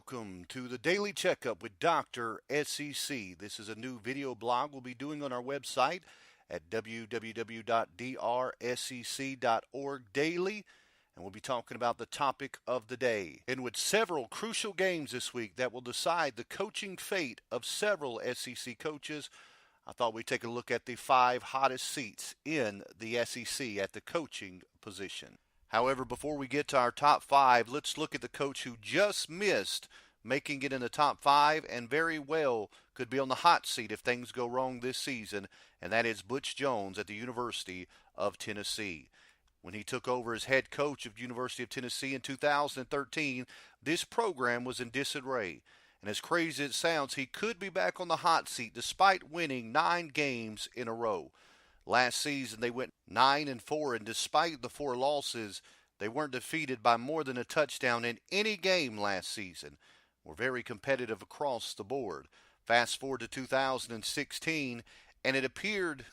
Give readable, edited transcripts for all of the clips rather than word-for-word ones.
Welcome to the Daily Checkup with Dr. SEC. This is a new video blog we'll be doing on our website at www.drsec.org daily, and we'll be talking about the topic of the day. And with several crucial games this week that will decide the coaching fate of several SEC coaches, I thought we'd take a look at the 5 hottest seats in the SEC at the coaching position. However, before we get to our top 5, let's look at the coach who just missed making it in the top 5 and very well could be on the hot seat if things go wrong this season, and that is Butch Jones at the University of Tennessee. When he took over as head coach of the University of Tennessee in 2013, this program was in disarray. And as crazy as it sounds, he could be back on the hot seat despite winning 9 games in a row. Last season, they went 9-4, and despite the 4 losses, they weren't defeated by more than a touchdown in any game last season. Were very competitive across the board. Fast forward to 2016, and it appeared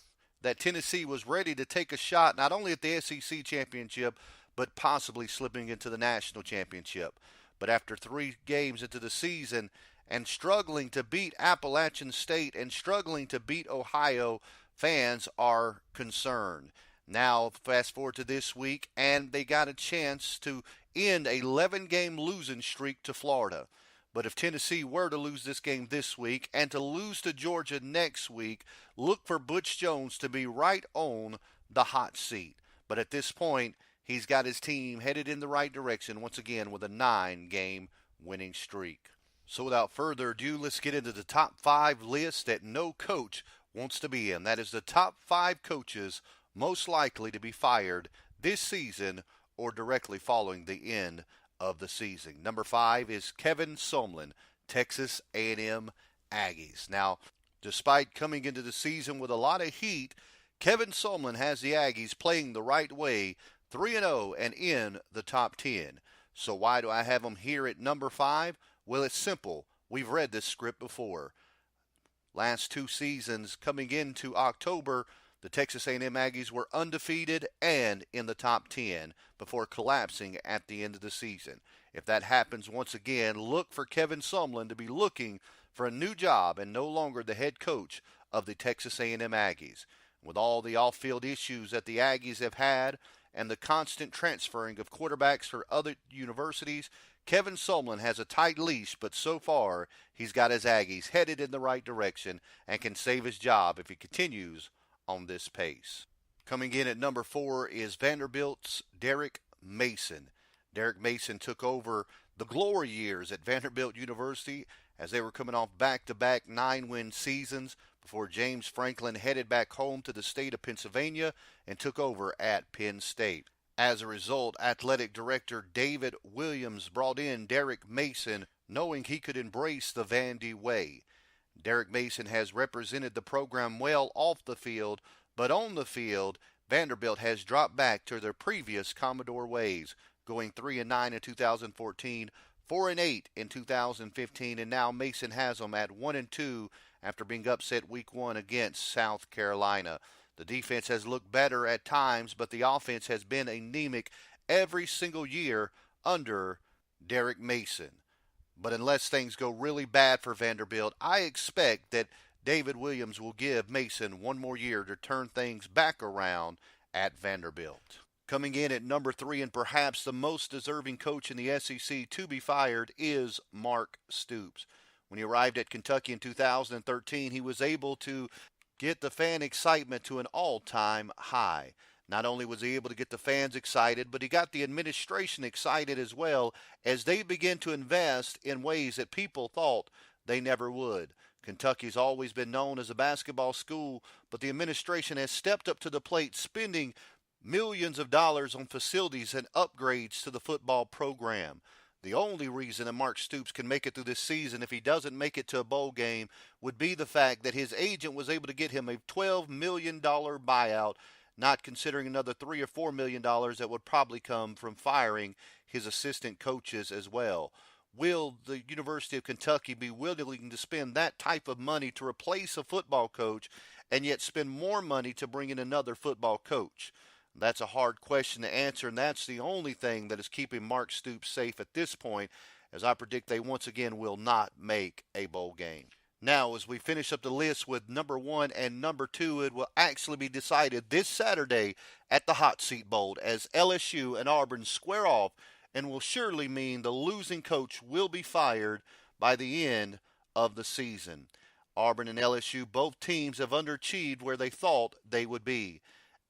that Tennessee was ready to take a shot not only at the SEC championship, but possibly slipping into the national championship. But after 3 games into the season and struggling to beat Appalachian State and struggling to beat Ohio, fans are concerned. Now, fast forward to this week, and they got a chance to end an 11-game losing streak to Florida. But if Tennessee were to lose this game this week and to lose to Georgia next week, look for Butch Jones to be right on the hot seat. But at this point, he's got his team headed in the right direction once again with a 9-game winning streak. So without further ado, let's get into the top 5 list that no coach wants to be in. That is the top 5 coaches most likely to be fired this season or directly following the end of the season. Number 5 is Kevin Sumlin, Texas A&M Aggies. Now, despite coming into the season with a lot of heat, Kevin Sumlin has the Aggies playing the right way, 3-0 and in the top 10. So why do I have them here at number 5? Well, it's simple. We've read this script before. Last 2 seasons, coming into October, the Texas A&M Aggies were undefeated and in the top 10 before collapsing at the end of the season. If that happens once again, look for Kevin Sumlin to be looking for a new job and no longer the head coach of the Texas A&M Aggies. With all the off-field issues that the Aggies have had and the constant transferring of quarterbacks for other universities, Kevin Sumlin has a tight leash, but so far he's got his Aggies headed in the right direction and can save his job if he continues on this pace. Coming in at number 4 is Vanderbilt's Derek Mason. Derek Mason took over the glory years at Vanderbilt University as they were coming off back-to-back 9-win seasons before James Franklin headed back home to the state of Pennsylvania and took over at Penn State. As a result, athletic director David Williams brought in Derek Mason, knowing he could embrace the Vandy way. Derek Mason has represented the program well off the field, but on the field, Vanderbilt has dropped back to their previous Commodore ways, going 3-9 in 2014, 4-8 in 2015, and now Mason has them at 1-2 after being upset week 1 against South Carolina. The defense has looked better at times, but the offense has been anemic every single year under Derek Mason. But unless things go really bad for Vanderbilt, I expect that David Williams will give Mason one more year to turn things back around at Vanderbilt. Coming in at number 3 and perhaps the most deserving coach in the SEC to be fired is Mark Stoops. When he arrived at Kentucky in 2013, he was able to get the fan excitement to an all-time high. Not only was he able to get the fans excited, but he got the administration excited as well as they began to invest in ways that people thought they never would. Kentucky's always been known as a basketball school, but the administration has stepped up to the plate, spending millions of dollars on facilities and upgrades to the football program. The only reason that Mark Stoops can make it through this season, if he doesn't make it to a bowl game, would be the fact that his agent was able to get him a $12 million buyout, not considering another $3 or $4 million that would probably come from firing his assistant coaches as well. Will the University of Kentucky be willing to spend that type of money to replace a football coach and yet spend more money to bring in another football coach? That's a hard question to answer, and that's the only thing that is keeping Mark Stoops safe at this point, as I predict they once again will not make a bowl game. Now, as we finish up the list with number 1 and number 2, it will actually be decided this Saturday at the Hot Seat Bowl as LSU and Auburn square off, and will surely mean the losing coach will be fired by the end of the season. Auburn and LSU, both teams have underachieved where they thought they would be.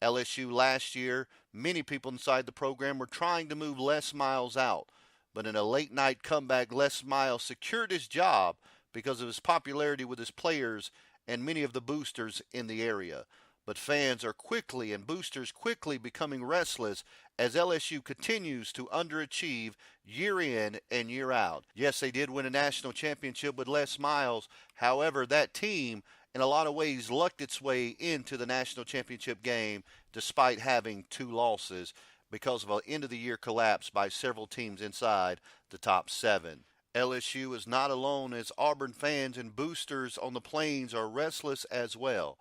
LSU last year, many people inside the program were trying to move Les Miles out, but in a late-night comeback, Les Miles secured his job because of his popularity with his players and many of the boosters in the area. But fans are quickly and boosters quickly becoming restless as LSU continues to underachieve year in and year out. Yes, they did win a national championship with Les Miles. However, that team in a lot of ways lucked its way into the national championship game despite having 2 losses because of an end-of-the-year collapse by several teams inside the top 7. LSU is not alone as Auburn fans and boosters on the plains are restless as well.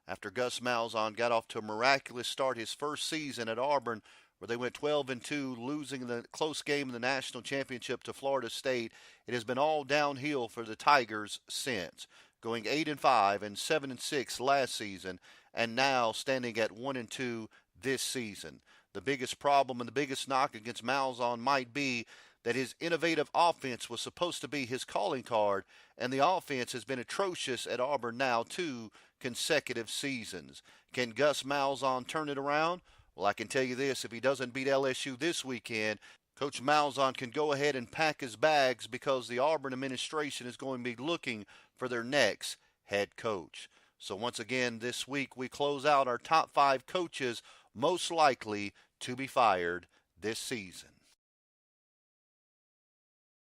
After Gus Malzahn got off to a miraculous start his first season at Auburn, where they went 12-2, losing the close game in the national championship to Florida State, it has been all downhill for the Tigers since, going 8-5 and 7-6 last season, and now standing at 1-2 this season. The biggest problem and the biggest knock against Malzahn might be that his innovative offense was supposed to be his calling card, and the offense has been atrocious at Auburn now 2 consecutive seasons. Can Gus Malzahn turn it around? Well, I can tell you this, if he doesn't beat LSU this weekend, Coach Malzahn can go ahead and pack his bags because the Auburn administration is going to be looking for their next head coach. So once again, this week we close out our top 5 coaches most likely to be fired this season.